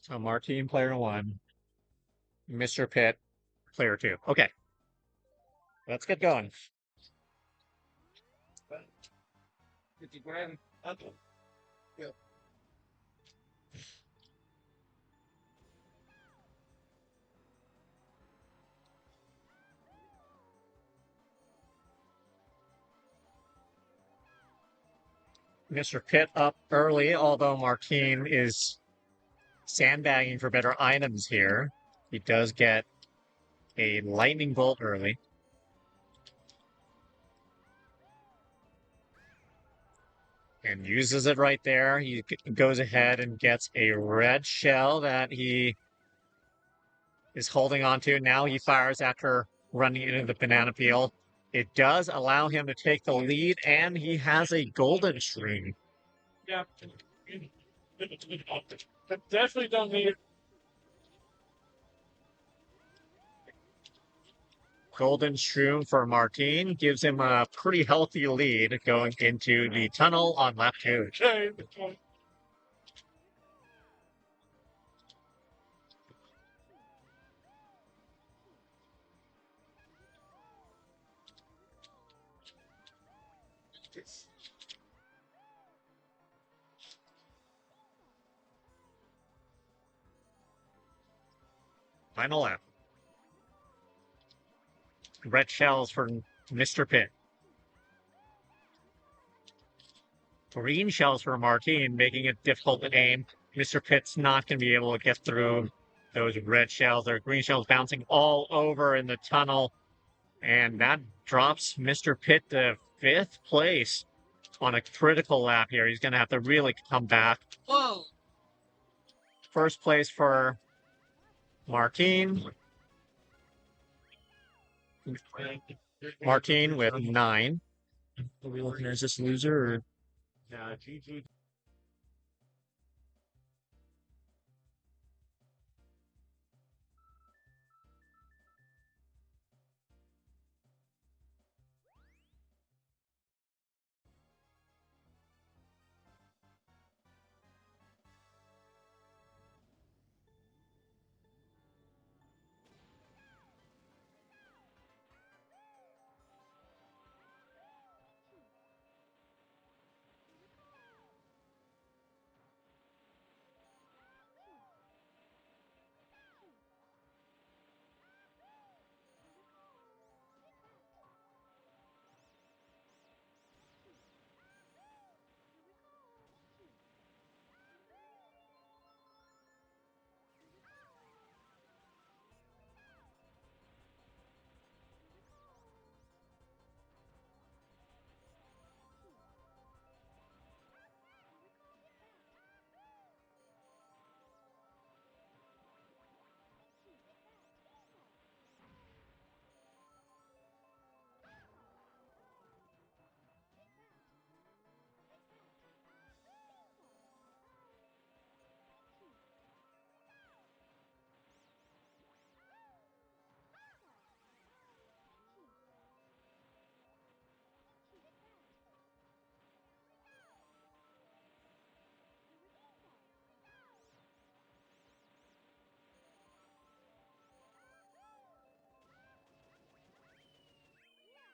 So Martin, player one. Mr. Pitt, player two. Okay, let's get going. 50 grand. Okay. Yep. Mr. Pitt up early, although Martin is sandbagging for better items here. He does get a lightning bolt early. And uses it right there. He goes ahead and gets a red shell that he is holding on to. Now he fires after running into the banana peel. It does allow him to take the lead, and he has a golden shroom. Yeah. Definitely don't need it. Golden shroom for Martin gives him a pretty healthy lead going into the tunnel on lap two. Okay. Final lap. Red shells for Mr. Pitt. Green shells for Martin, making it difficult to aim. Mr. Pitt's not going to be able to get through those red shells. There are green shells bouncing all over in the tunnel. And that drops Mr. Pitt to 5th place on a critical lap here. He's going to have to really come back. Whoa. First place for Martin. Martin with 9. Are we looking at this loser or? Yeah, GG.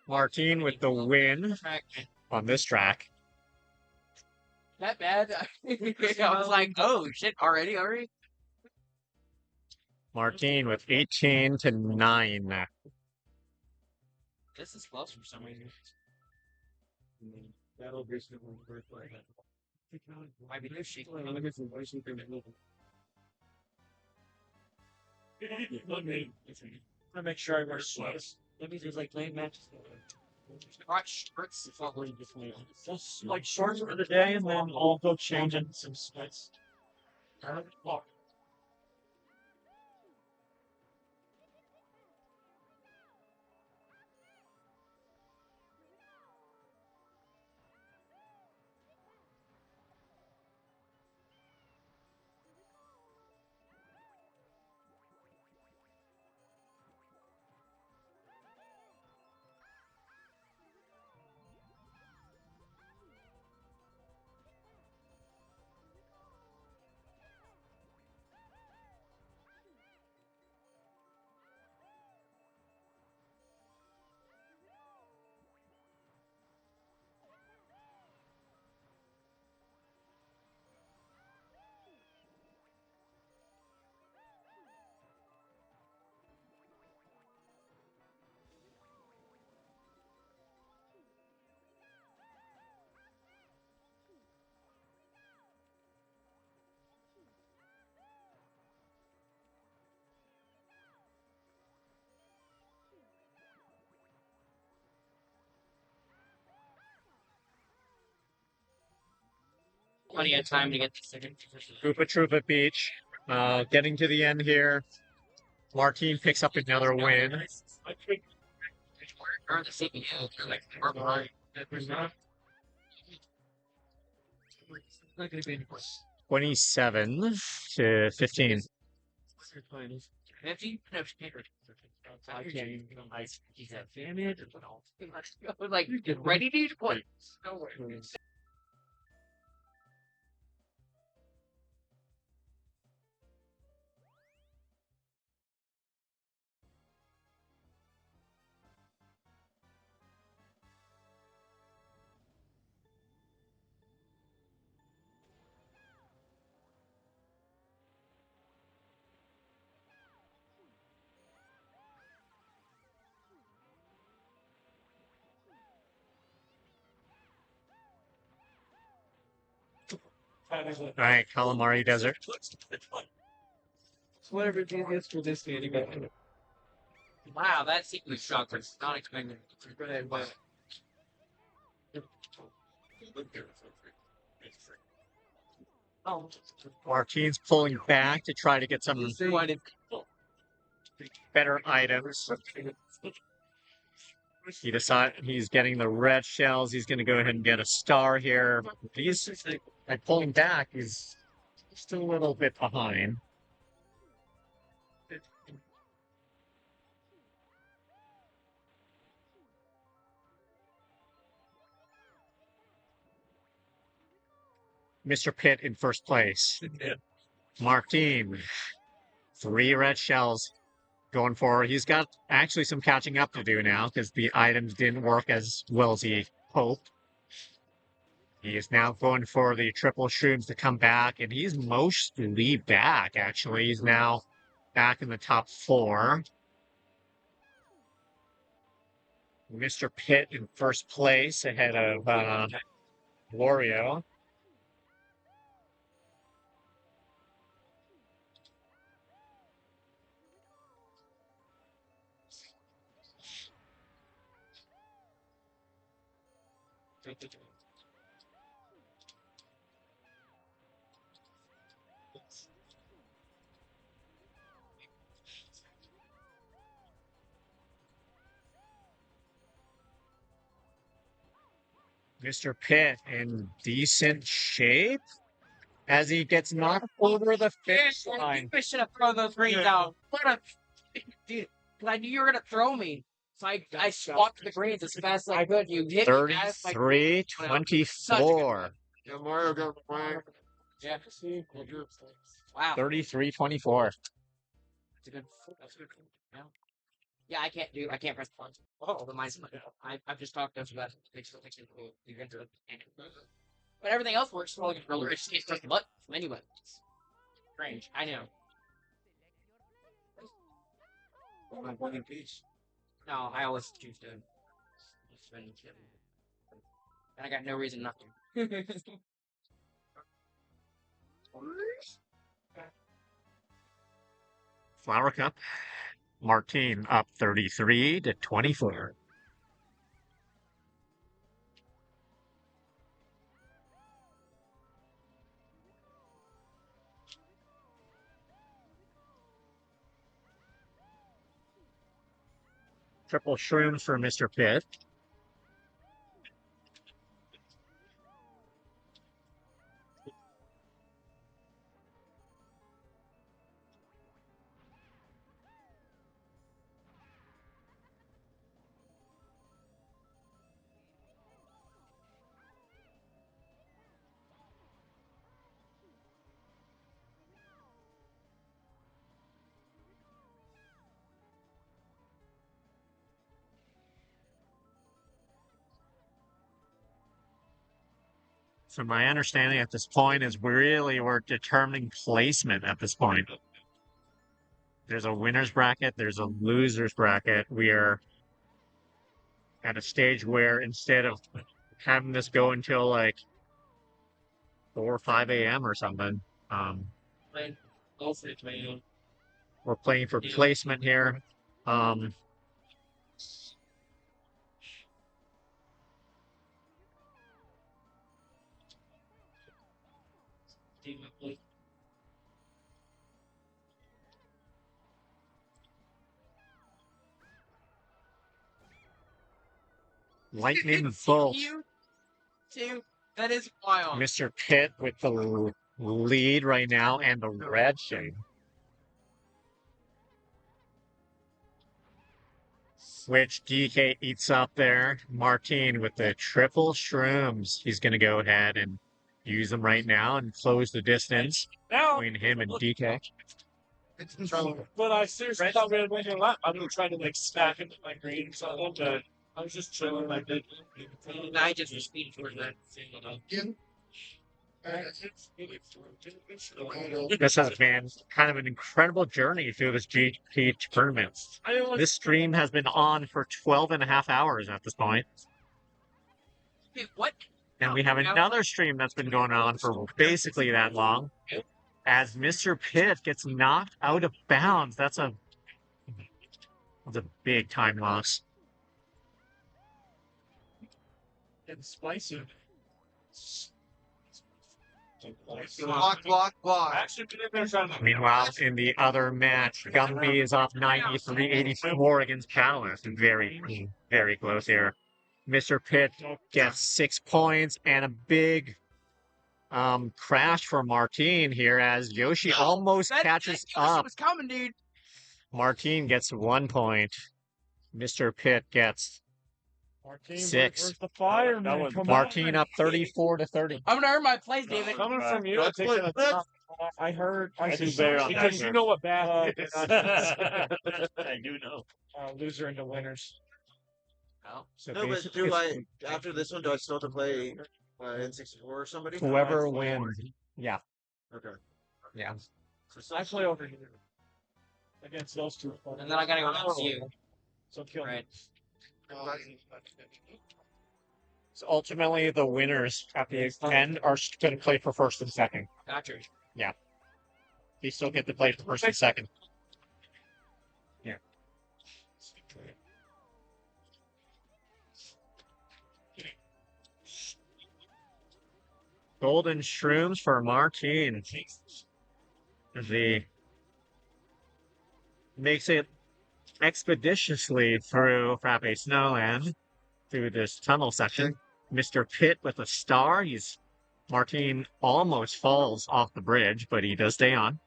Martin with the win on this track. That bad? I was like, oh shit, already? Martin with 18 to 9. This is close for some reason. That'll be Might be new sheet. Let me make sure I wear sweats. Let me just like playing matches. Alright, shorts. Just like shorts for the day, and then I'll go change into some sweats. Look. plenty of time to get the second position. Koopa Troopa Beach. Getting to the end here. Martine picks up another win. Or the CPU. Like, we're behind. Not going to be any place. 27 to 15. 50? No, I can't. He's a family. Like, ready to use what? No way. All right, Calamari Desert. Whatever it is for this game. Wow, that sequence shock was not expected. Oh, Martine's pulling back to try to get some better items. He decides he's getting the red shells. He's going to go ahead and get a star here. He's like pulling back. He's still a little bit behind. Mr. Pitt in first place. Martine, 3 red shells going forward. He's got actually some catching up to do now because the items didn't work as well as he hoped. He is now going for the triple shrooms to come back, and he's mostly back, actually. He's now back in the top 4. Mr. Pitt in first place ahead of Wario. Mr. Pitt in decent shape as he gets knocked over the finish line. I should have thrown those greens out. What a dude! Because I knew you were gonna throw me, so I swapped the greens as fast as I could. You hit me as my 33-24. Yeah, Mario got flagged. Yeah. Wow. 33-24. That's a good. That's a good. Yeah. Yeah, I can't press the buttons. Oh, the mine's. I've just talked to us about it. But everything else works well. I just can't press the button from any buttons. Strange. I know. my one in peace. No, I always choose to spend it. And I got no reason not to. Flower Cup. Martine up 33-24. Triple shrooms for Mr. Pitt. So my understanding at this point is we're determining placement at this point. There's a winner's bracket, there's a loser's bracket. We are at a stage where instead of having this go until like 4 or 5 a.m. or something, we're playing for placement here. lightning bolt. You too. That is wild. Mr. Pitt with the lead right now and the red shade. Which DK eats up there. Martine with the triple shrooms. He's going to go ahead and use them right now and close the distance between him and DK. But I seriously thought we had winning a lap. I was trying to like smack into my green or something, but I was just chilling like that. And I just was speeding towards that. This has been kind of an incredible journey through this GP tournament. This stream has been on for 12 and a half hours at this point. Wait, what? And we have another stream that's been going on for basically that long. As Mr. Pitt gets knocked out of bounds. That's a big time loss. It's spicy. Block. Actually, they're trying to. Meanwhile, in the other match, Gumby is off 93-84 against Palace. Very, very close here. Mr. Pitt gets 6 points and a big crash for Martine here as Yoshi almost catches up. Was coming, dude. Martine gets 1 point. Mr. Pitt gets Martine, 6. where's the fireman? Come Martine on. up 34-30. I'm gonna earn my place, David. Coming from you, I heard. I do better on because that, you know what bad is. I do know. Loser into winners. So No, but basically, do I, after this one, do I still have to play N64 or somebody? whoever wins. Yeah. Okay. Yeah. I play over here. Against those two. And then I gotta go against you. So kill Right. me. So ultimately, the winners at the end are going to play for first and second. Gotcha. They still get to play for first and second. Yeah. Golden shrooms for Martine. The makes it expeditiously through Frappe Snowland, through this tunnel section. Mr. Pitt with a star. Martine almost falls off the bridge, but he does stay on.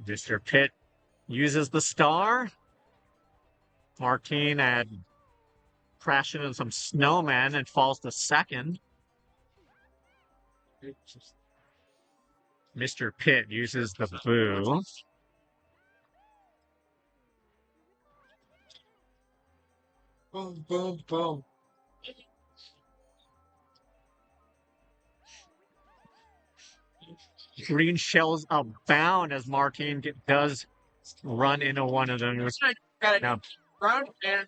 Mr. Pitt uses the star. Martine had crashed into some snowmen and falls to second. Mr. Pitt uses the boo. Boom, boom, boom. Green shells abound as Martine does run into one of them. Got it. Now, Round and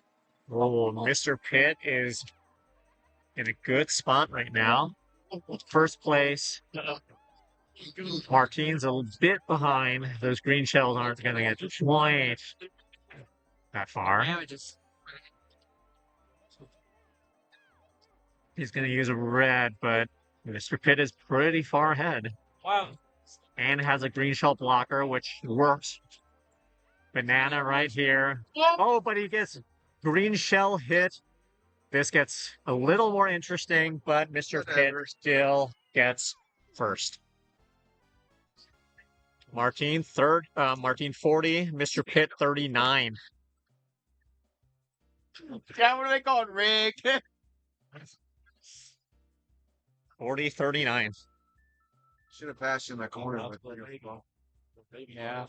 oh, Mr. Pitt is in a good spot right now. First place. Martine's a bit behind. Those green shells aren't going to get quite that far. damages. He's going to use a red, but Mr. Pitt is pretty far ahead. Wow. And has a green shell blocker, which works. Banana right here. Oh, but he gets green shell hit. This gets a little more interesting, but Mr. Pitt still gets first. Martine third, Martine 40, Mr. Pitt 39. Yeah, what do they call it? Rig. 40-39. Should have passed you in that corner. Yeah.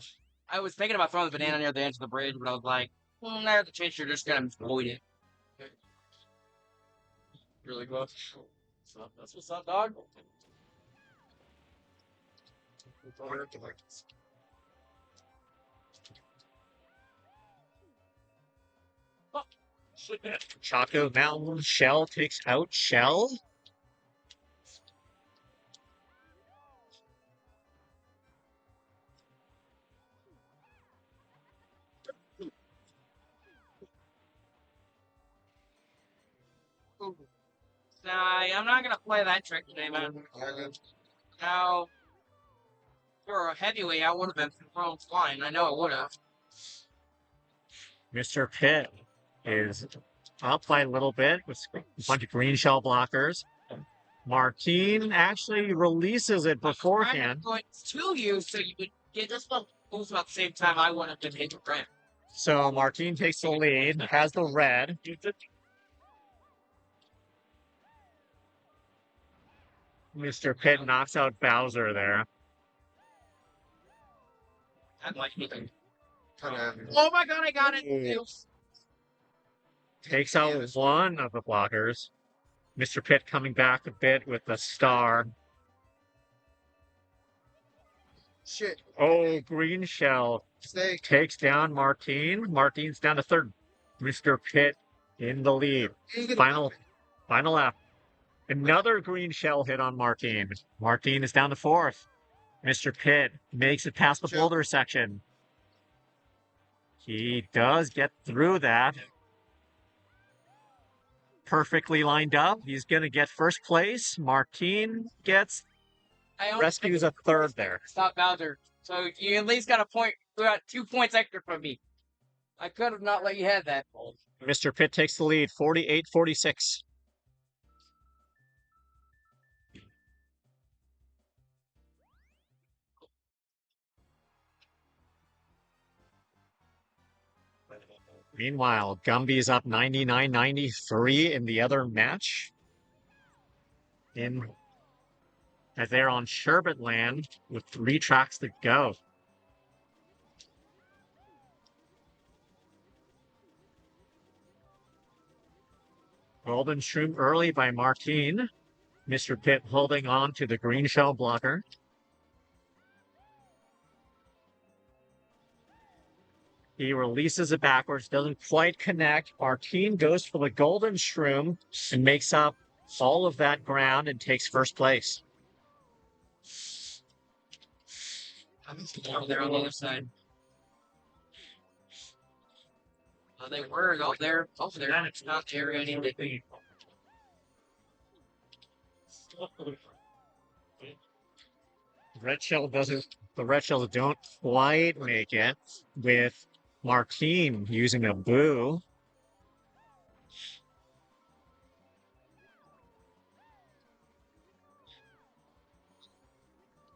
I was thinking about throwing the banana near the edge of the bridge, but I was like, there's a chance you're just gonna avoid it. Really close. That's what's up, dog. Chaco Mountain, Shell takes out Shell. Nah, I'm not gonna play that trick today, man. Now, for a heavyweight, I would have been thrown flying. I know I would have. Mr. Pitt is up by a little bit with a bunch of green shell blockers. Martin actually releases it beforehand. Going to you, so you would get just about almost about the same time I wanted to hit the ramp. So Martin takes the lead, has the red. Mr. Pitt knocks out Bowser there. I'd like anything. Kinda, Oh my god, I got it! Takes out one of the blockers. Mr. Pitt coming back a bit with the star. shit. Oh, green shell Snake. takes down Martin. Martin's down to third. Mr. Pitt in the lead. Final lap. Another green shell hit on Martin. Martin is down to fourth. Mr. Pitt makes it past the boulder section. He does get through that. Perfectly lined up. He's going to get first place. Martin rescues a third there. Stop Bowser. So you at least got a point. You got 2 points extra from me. I could have not let you have that. Mr. Pitt takes the lead, 48-46. Meanwhile, Gumby's up 99-93 in the other match. As they're on Sherbet Land with 3 tracks to go. Golden Shroom early by Martin. Mr. Pitt holding on to the green shell blocker. He releases it backwards, doesn't quite connect. Martin goes for the golden shroom and makes up all of that ground and takes first place. Over there on the other side. They were over there. Over there. It's not the area I need to be. The red shells don't quite make it with Martin using a boo.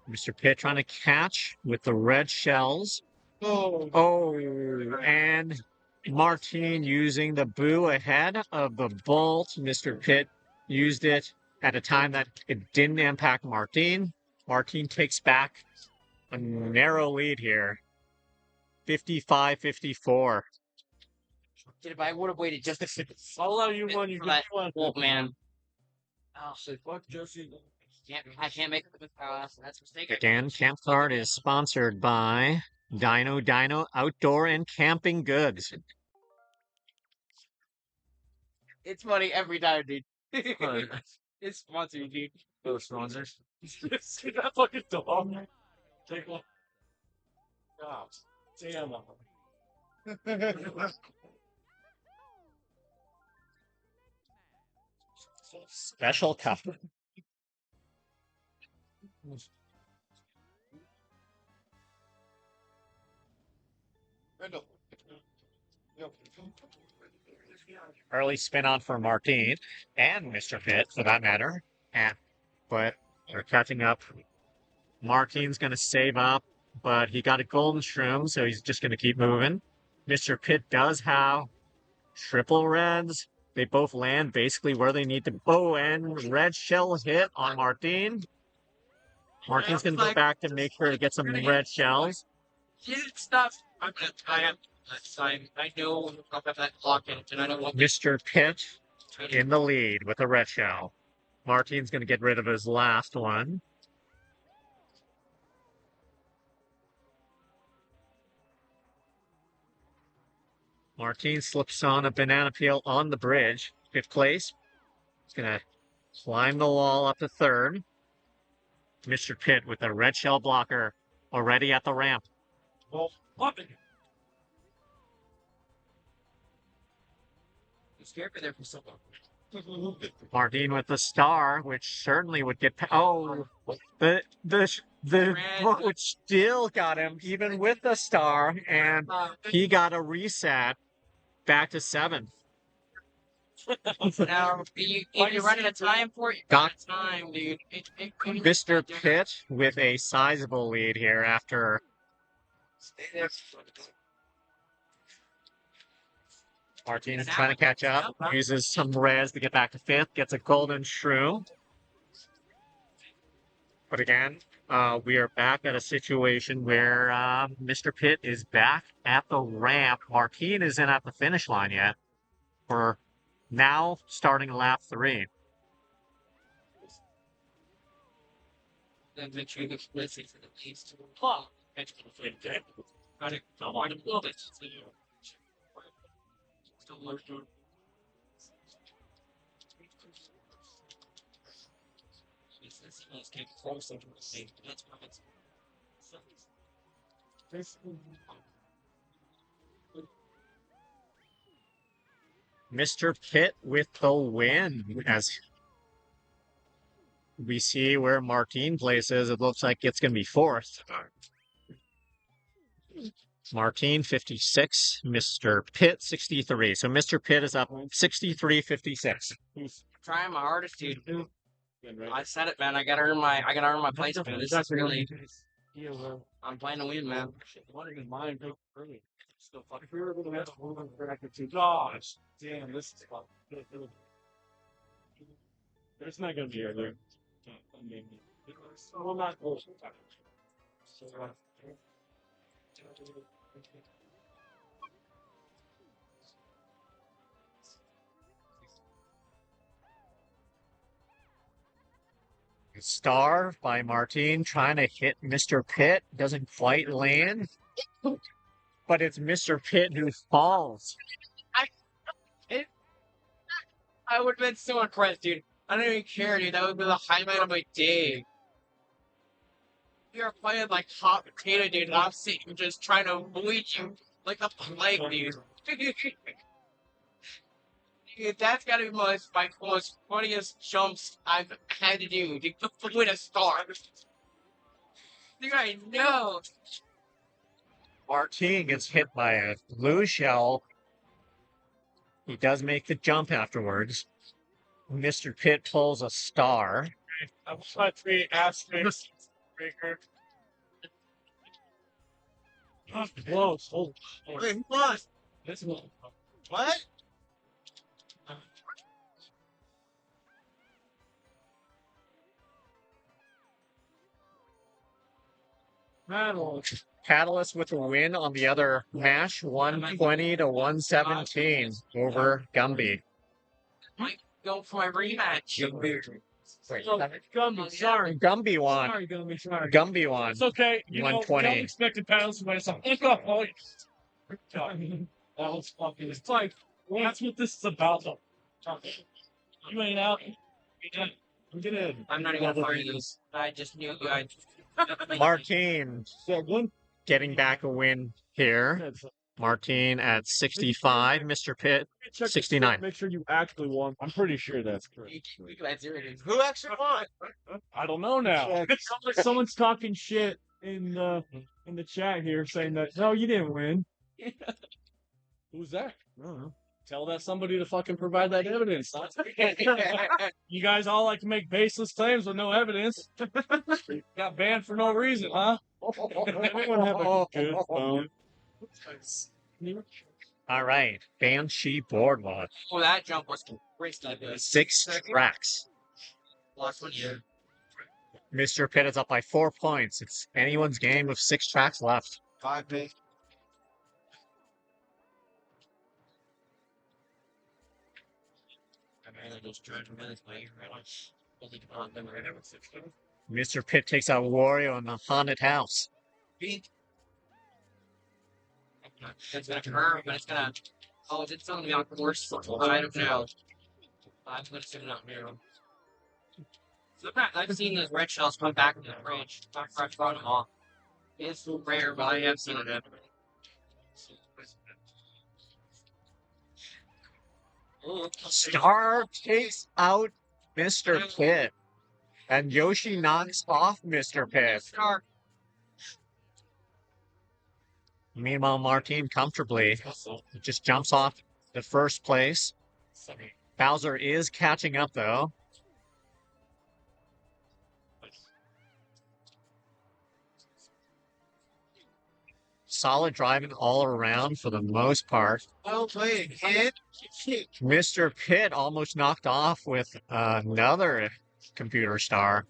Mr. Pitt trying to catch with the red shells. Oh, and Martin using the boo ahead of the bolt. Mr. Pitt used it at a time that it didn't impact Martin. Martin takes back a narrow lead here. 55-54. If I would have waited just a second. I'll allow you one. You For can that one. old man. I'll say fuck Josie. I can't make it with that's a mistake. Again, CampKart is sponsored by Dino Outdoor and Camping Goods. It's funny every time, dude. It's sponsored, dude. Those sponsors. See that fucking dog? Take one. God damn. Special cup. Early spin on for Martin and Mr. Pitt, for that matter. But they're catching up. Martin's going to save up, but he got a golden shroom, so he's just going to keep moving. Mr. Pitt does have triple reds. They both land basically where they need to. Oh, and red shell hit on Martin. Martin's going to go back to make sure to get some red shells. It's not. I'm gonna tie up that time. I know I'll have that clock in, and I don't want Mr. Pitt in the lead with a red shell. Martin's going to get rid of his last one. Martin slips on a banana peel on the bridge. 5th place. He's going to climb the wall up to 3rd. Mr. Pitt with a red shell blocker already at the ramp. Well, fuck it. I'm scared for there for so long. Martin with the star, which certainly would get. Oh, the book which still got him even with the star, and he got a reset back to 7th. Now, if you're running a time for it, you got time, dude. Mr. Pitt with a sizable lead here after Martin is trying to catch up. Uses some res to get back to fifth. Gets a golden shrew. But again, we are back at a situation where Mr. Pitt is back at the ramp. Martin isn't at the finish line yet. We're now starting lap 3. Then make sure you get listening to the leads to the plot. I want to build it. Still lurking. Let's get closer to the same. That's perfect. Mr. Pitt with the win. As we see where Martin places, it looks like it's going to be 4th. Martin 56, Mr. Pitt 63. So Mr. Pitt is up 63-56. Trying my hardest, dude. I said it, man. I gotta earn my place, man. This is really. I'm playing to win, man. What are your mind early? Still fucking. We were gonna have to move on back to gosh. Damn, this is fun. There's not gonna be earlier. Well, not close. Star by Martin trying to hit Mr. Pitt. Doesn't quite land. But it's Mr. Pitt who falls. I would have been so impressed, dude. I don't even care, dude. That would be the highlight of my day. You're playing like hot potato, dude, and I'm sitting just trying to avoid you like a plague, dude. Dude, that's gotta be my most funniest jumps I've had to do. Dude, to win a star. Dude, I know. Martin gets hit by a blue shell. He does make the jump afterwards. Mr. Pitt pulls a star. I'm trying to be asterisks. Breaker. Close. Hold. Wait, what? This one. What? Catalyst with a win on the other match, 120 to 117 over Gumby. Might go for my rematch. Gumby, sorry. Gumby won. Sorry, Gumby, sorry. Gumby won. It's okay. You know, 120. we don't expect to paddle somebody. Oh, that was fucking. It's like, well, that's what this is about. You ain't out. I'm gonna. I'm not even gonna fire these. I just knew you. Martin getting back a win here. Martin at 65, Mr. Pitt 69. Make sure you actually won. I'm pretty sure that's correct. Who actually won? I don't know now. Someone's talking shit in the chat here saying that no, you didn't win. Who's that? I don't know. Tell that somebody to fucking provide that evidence. You guys all like to make baseless claims with no evidence. Got banned for no reason, huh? Everyone have a good phone. All right, Banshee Boardwalk. Oh, that jump was crazy. 6 tracks. Last one here. Mr. Pitt is up by 4 points. It's anyone's game with 6 tracks left. 5 pink. Mr. Pitt takes out Wario in the haunted house. It's gonna hurt, but it's gonna. Oh, it's gonna be on course. I don't know. I'm gonna sit it out here. Sometimes I've seen those red shells come back in the fridge. I've brought them off. It's rare, but I have seen it happen. Star takes out Mr. Pitt. And Yoshi knocks off Mr. Pitt. Star. Meanwhile, Martin comfortably just jumps off the first place. Bowser is catching up, though. Solid driving all around for the most part. Well played, kid. Mr. Pitt almost knocked off with another computer star.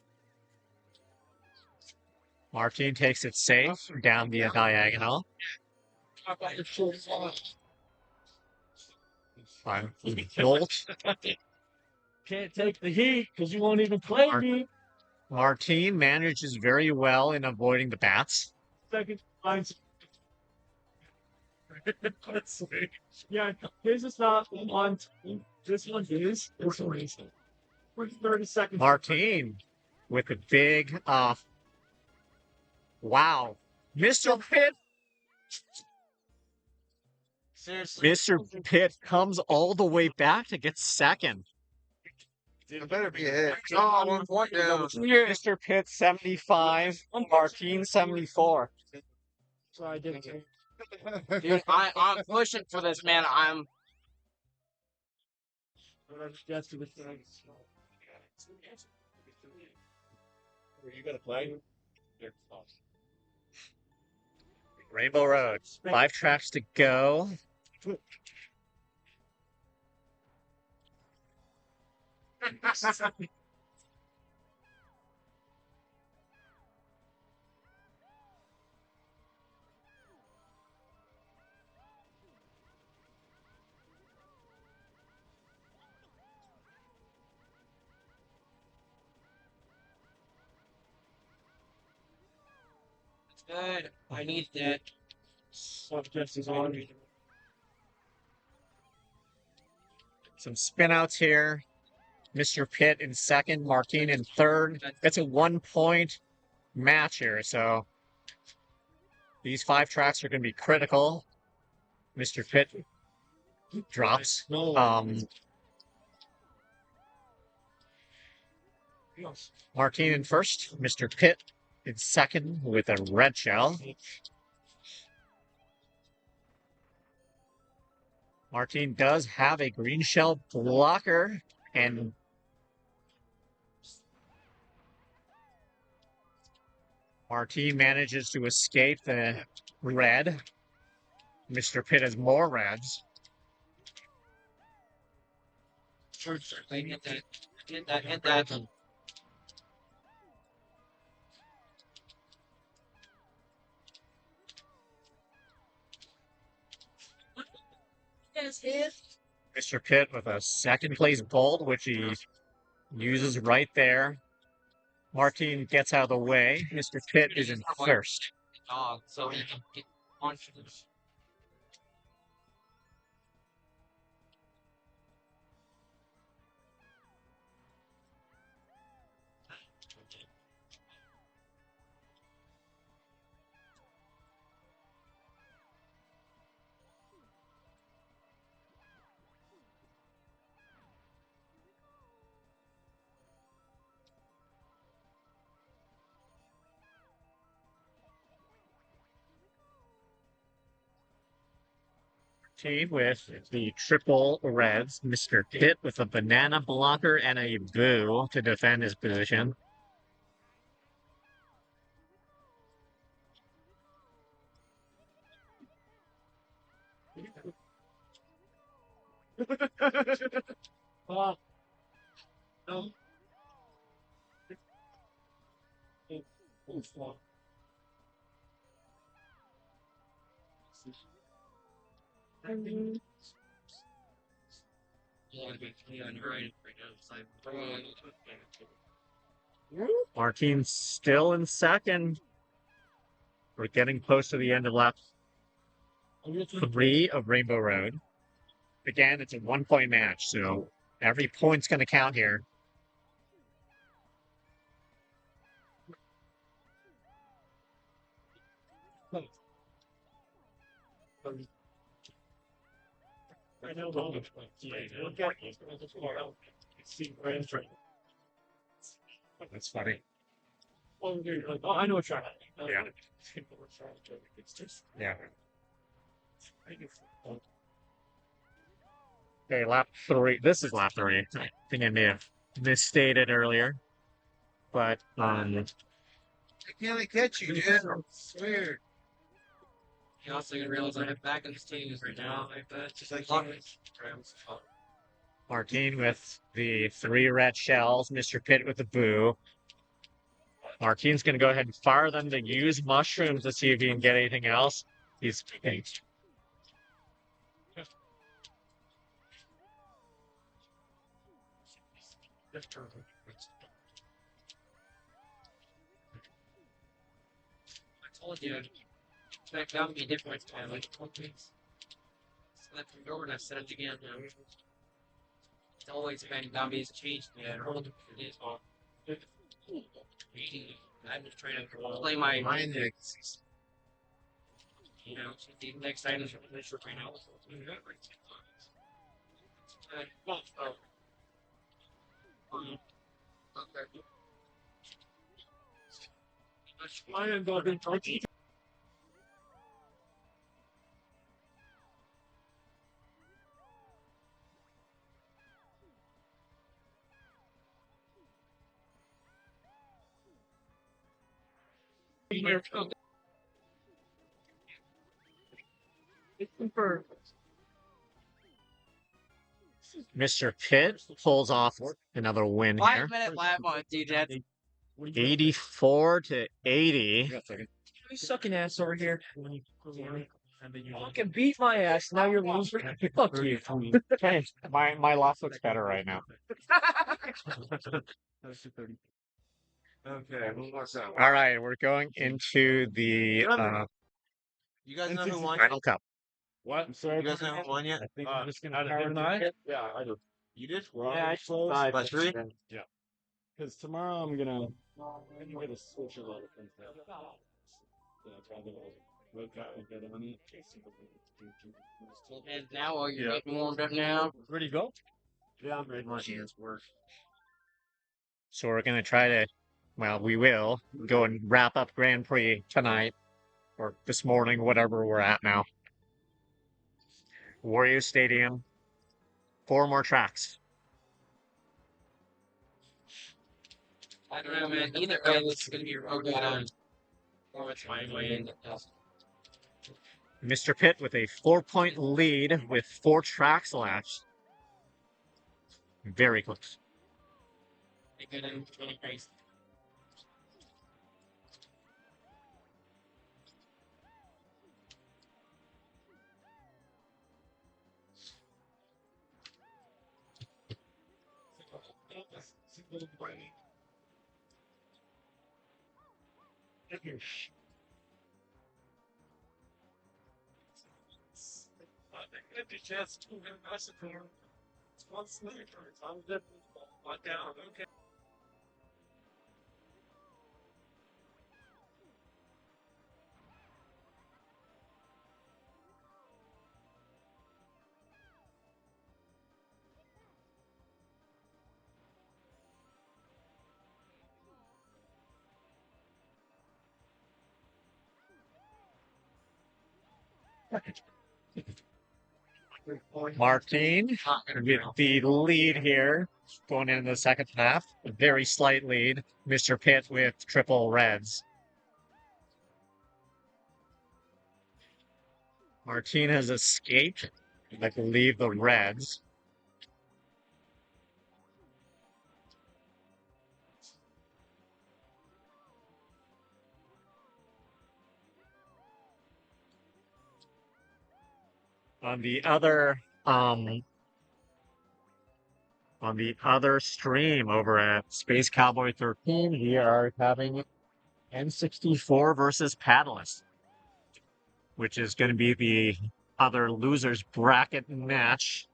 Martin takes it safe down the diagonal. Fine. Bolt. Can't take the heat because you won't even play me. Martin manages very well in avoiding the bats. Second lines. Yeah, his is not on. This one is. This one is. We're 30 seconds. Martin with a big wow. Mr. Pitt. Seriously. Mr. Pitt comes all the way back to get second. It better be a hit. Oh, 1 point down. Mr. Pitt 75, Martin 74. So I did too. Dude, I'm pushing for this, man. I'm. That's the thing. You gotta play? Rainbow Road. 5 tracks to go. Good. I need that. Subject is on. Some spin outs here. Mr. Pitt in second, Martin in third. It's a 1-point match here, so these 5 tracks are going to be critical. Mr. Pitt drops. Martin in first, Mr. Pitt in second with a red shell. Martin does have a green shell blocker, and Martin manages to escape the red. Mr. Pitt has more reds. Hit that. Hit that. Hit that. Mr. Pitt with a second place bolt, which he uses right there. Martin gets out of the way. Mr. Pitt is in first. Dog, so he can get punched. Team with the triple reds. Mr. Pitt with a banana blocker and a boo to defend his position. Oh. No. Martin's still in second. We're getting close to the end of lap 3 of Rainbow Road. Again, it's a 1-point match, so every point's going to count here. I know the whole see Grand Prix. That's funny. Well, you're like, oh, I know what you're at. Yeah. Yeah. Okay, lap 3. This is lap 3. I think I may have misstated earlier. But, I can't catch you, dude. I swear. You also gonna realize I have back in the teams right now. Like that. Just like Martine with the 3 red shells, Mr. Pitt with the boo. Martine's going to go ahead and fire them to use mushrooms to see if he can get anything else. He's pinched. I told you, that got me different time. Like, slept from door and I said it again. It's always been Gumby's changed me. I don't know what it is. I'm just trying to play my mine. you know, the next item is really short right now. I am going to Mr. Pitt pulls off another win here. 5-minute lap on DJ. 84 to 80. You sucking ass over here. Fucking beat my ass. Now you're losing. Fuck you. Okay, my loss looks better right now. Okay, one more time. All right, we're going into the You guys know who won? final cup. What? I'm sorry. You guys know who won yet? I think I'm just gonna power tonight. Yeah, I do. You did? Yeah, I close. By 3? Yeah. Because tomorrow I'm gonna switch a lot of things now. Yeah, probably will look out and get on it. And now, are you getting warmed up now? Ready to go? Yeah, I'm ready. My hands work. So we're going to try to, well, we will go and wrap up Grand Prix tonight or this morning, whatever we're at now. Warrior Stadium, 4 more tracks. I don't know, man. Either way, this is gonna be a real good performance my way. Mr. Pitt with a 4-point lead with 4 tracks left. Very close. Good and really crazy. Martine with the lead here, going into the second half. A very slight lead. Mr. Pitt with triple reds. Martine has escaped, I believe, the reds. On the other stream over at Space Cowboy 13, we are having N64 versus Paddless, which is going to be the other losers bracket match.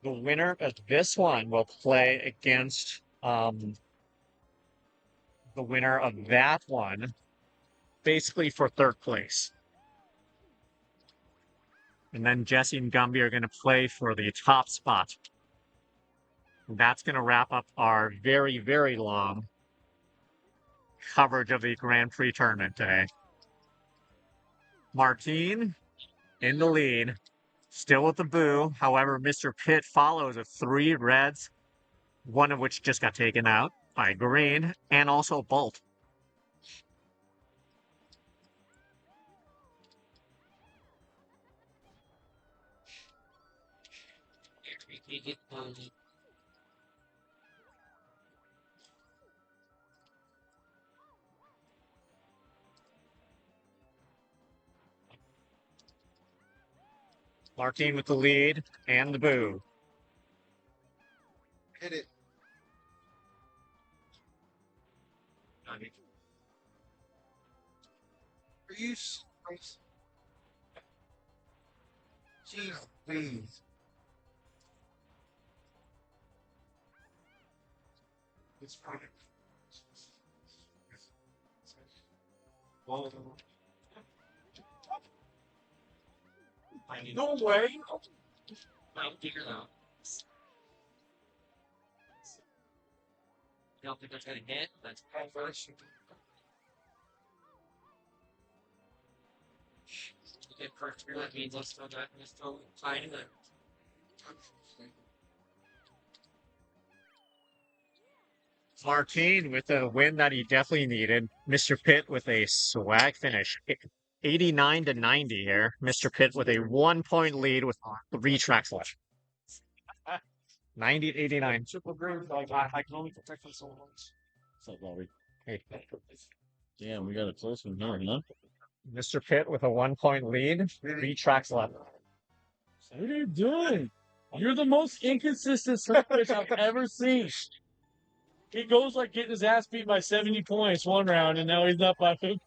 The winner of this one will play against the winner of that one, basically for 3rd place. And then Jesse and Gumby are going to play for the top spot. That's going to wrap up our very, very long coverage of the Grand Prix tournament today. Martine in the lead, Still with the boo. However, Mr. Pitt follows with 3 reds, one of which just got taken out by green, and also Bolt. Martin with the lead and the boo. Hit it. Are you serious? Jeez, please. It's fine. No way. I'll figure it out. You don't think that's gonna hit? That's first. Okay, first, that means I'm still fine. Martin with a win that he definitely needed. Mr. Pitt with a swag finish. 89 to 90 here. Mr. Pitt with a 1-point lead with 3 tracks left. 90 to 89. Triple green, like I can only protect from so long. What's up, Bobby? Hey, Damn, we got a close one here, huh? Mr. Pitt with a 1-point lead, 3 tracks left. What are you doing? You're the most inconsistent switch I've ever seen. He goes like getting his ass beat by 70 points one round, and now he's up by 50.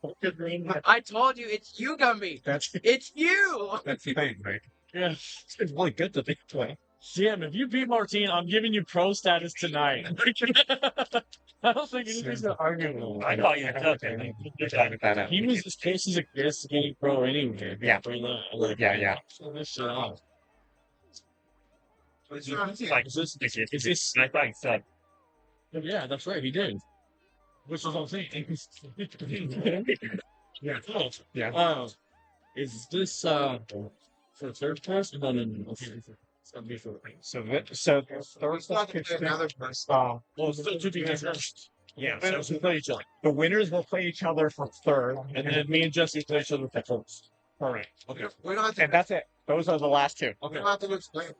I told you, it's you, Gumby. It's you. That's the thing, right? Yeah. It's been really good to be playing. Damn, if you beat Martine, I'm giving you pro status tonight. I don't think anything's gonna argue with I know you took it. He was as close as it gets to getting pro anyway. Yeah. Yeah. So this shit off. Like, is this I thought so. Yeah, that's right, he did. Which is what I'm saying. Yeah. Yeah. Is this for third place? No. It's gonna be for So third Not another person. well, it's still 2 teams. yeah. Winners will play each other. The winners will play each other for third, And then me and Jesse play each other for first. correct. Okay. We don't have to. And that's it. Those are the last 2. We don't have to explain.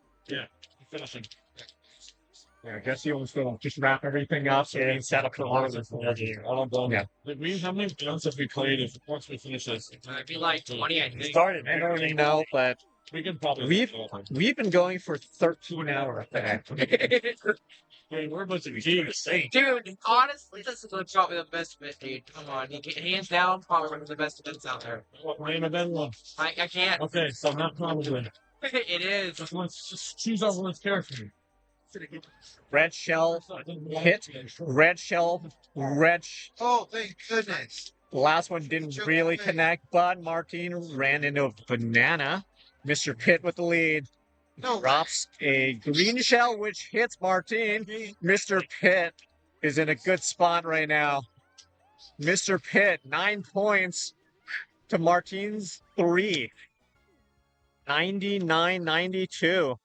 Finishing. Yeah, I guess you will just wrap everything up and set up the lines. All done. Yeah. Like, how many rounds have we played if once we finish this? It'd be like 20, I think. Started. I don't even know, but We can probably we've been going for 13 hours. Hey, we're a bunch of geeks. Dude, honestly, this is probably the best bit, dude. Come on, you get hands down, probably one of the best bits out there. What name of that one? I can't. Okay, so not probably. It is. Just choose our one character. Red shell hit, red shell, Oh, thank goodness. The last one didn't really connect, but Martin ran into a banana. Mr. Pitt with the lead. No. Drops a green shell, which hits Martin. Mr. Pitt is in a good spot right now. Mr. Pitt, 9 points to Martin's 3. 99-92.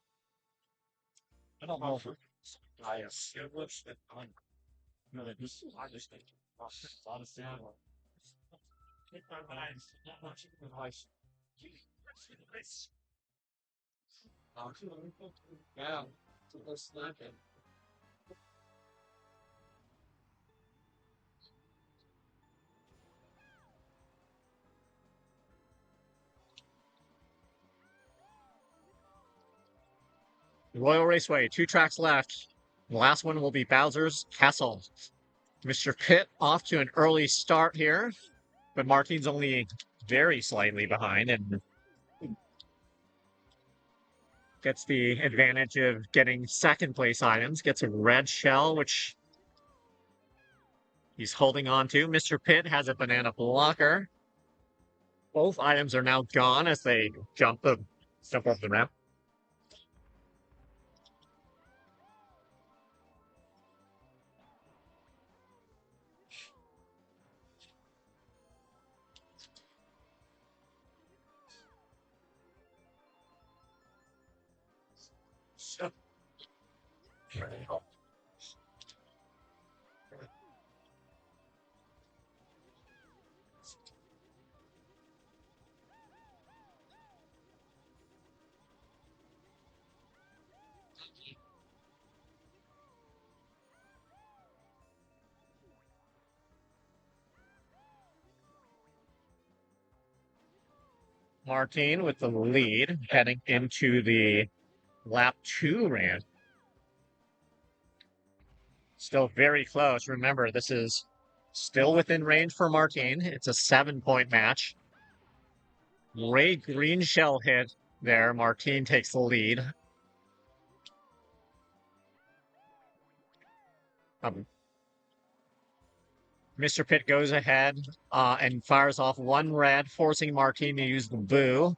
I don't know if I established that I'm gonna do some think a lot of sound. Take my mind, not much advice. Yeah. Let's not it. Royal Raceway, 2 tracks left. The last one will be Bowser's Castle. Mr. Pitt off to an early start here, but Martin's only very slightly behind and gets the advantage of getting second place items. Gets a red shell, which he's holding on to. Mr. Pitt has a banana blocker. Both items are now gone as they jump up the ramp. Martin with the lead heading into the lap 2 round. Still very close. Remember, this is still within range for Martin. It's a 7-point match. Great green shell hit there. Martin takes the lead. Mr. Pitt goes ahead and fires off one red, forcing Martin to use the boo.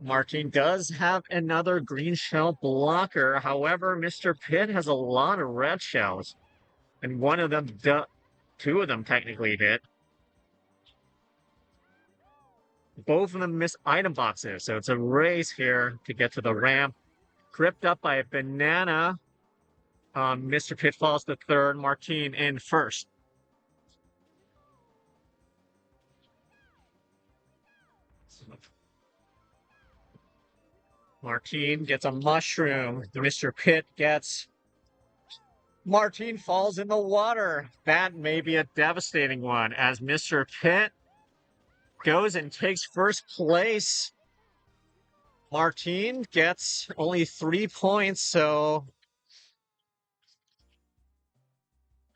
Martin does have another green shell blocker. However, Mr. Pitt has a lot of red shells. And one of them, two of them technically hit. Both of them miss item boxes. So it's a race here to get to the ramp. Gripped up by a banana. Mr. Pitt falls to third. Martin in first. Martin gets a mushroom. Mr. Pitt gets... Martin falls in the water. That may be a devastating one as Mr. Pitt goes and takes first place. Martin gets only 3 points, so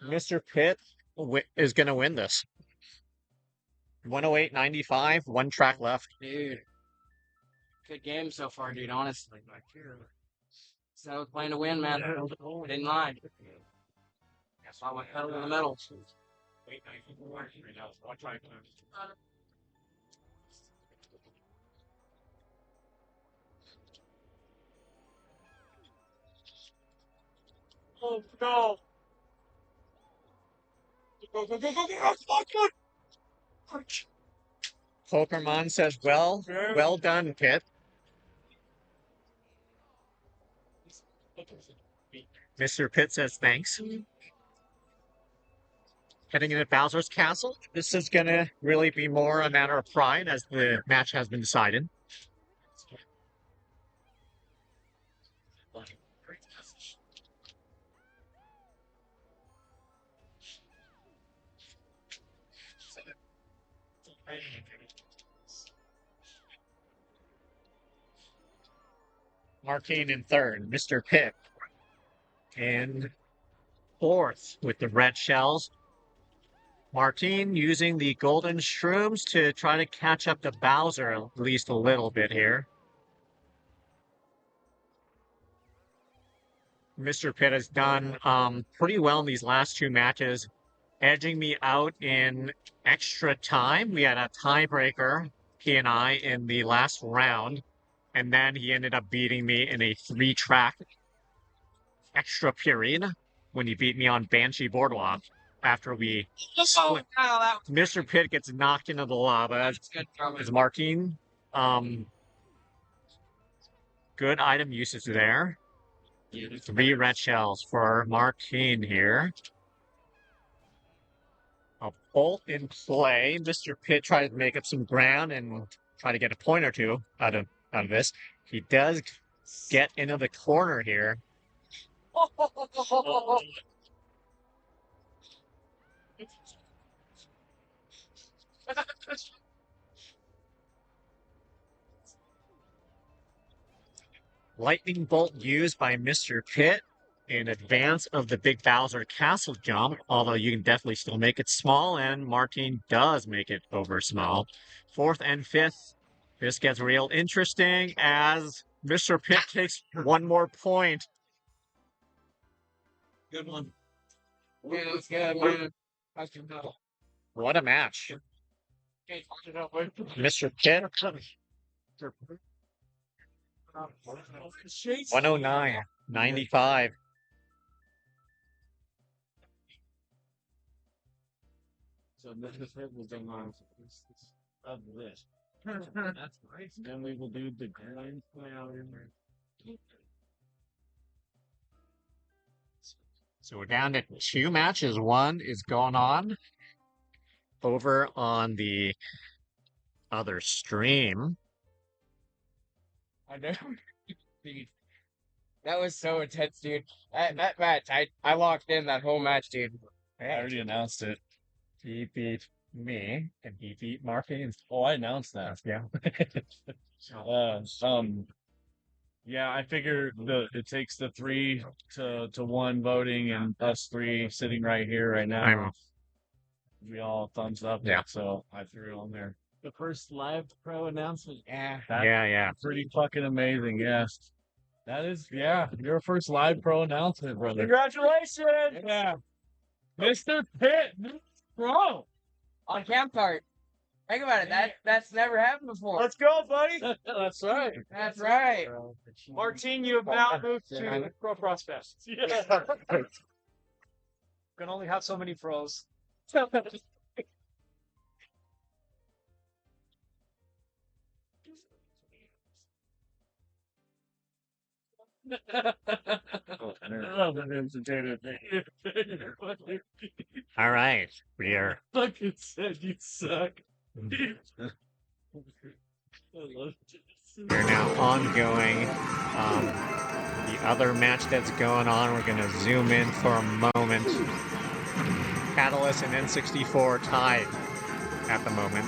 Mr. Pitt is going to win this. 108.95, one track left. Dude. Good game so far, dude, honestly. So I was playing to win, man. Didn't lie. That's why I went pedal in the middle. Oh no! Pokemon says, well done, Pitt. Mr. Pitt says, thanks. Heading into Bowser's Castle. This is going to really be more a matter of pride as the match has been decided. Martin in third, Mr. Pitt in fourth with the red shells. Martin using the golden shrooms to try to catch up to Bowser at least a little bit here. Mr. Pitt has done pretty well in these last two matches, edging me out in extra time. We had a tiebreaker, he and I, in the last round, and then he ended up beating me in a 3-track extra period when he beat me on Banshee Boardwalk after we split. Mr. Pitt gets knocked into the lava as Martin. Good item usage there. 3 red shells for Martin here. A bolt in play. Mr. Pitt tries to make up some ground and try to get a point or two out of this. He does get into the corner here. Lightning bolt used by Mr. Pitt in advance of the big Bowser Castle jump, although you can definitely still make it small, and Martin does make it over small. 4th and 5th, this gets real interesting as Mr. Pitt takes one more point. Good one. Yeah, it's good, man. What a match. Mr. Pitt, 109.95. So Mr. Pitt will do mine of this. That's nice. Then we will do the grand So we're down to 2 matches. One is going on over on the other stream. I know. Dude, that was so intense, dude. That match, I locked in that whole match, dude. I already announced it. He beat me, and he beat Marquez. Oh, I announced that. Yeah. Yeah, I figure it takes the 3 to 1 voting and us 3 sitting right here right now. We all thumbs up. Yeah. So I threw it on there. The first live pro announcement. Yeah. Yeah. Pretty fucking amazing. Yes. That is, yeah, your first live pro announcement, brother. Congratulations! Yeah. Mr. Pitt, bro. On CampKart. Think about it. That's never happened before. Let's go, buddy! That's right. That's right. Martine, you have now moved to Pro Prospects. Yeah. Can only have so many pros. All right. We are Fucking said you suck. We're now ongoing. The other match that's going on, we're going to zoom in for a moment. Catalyst and N64 tied at the moment.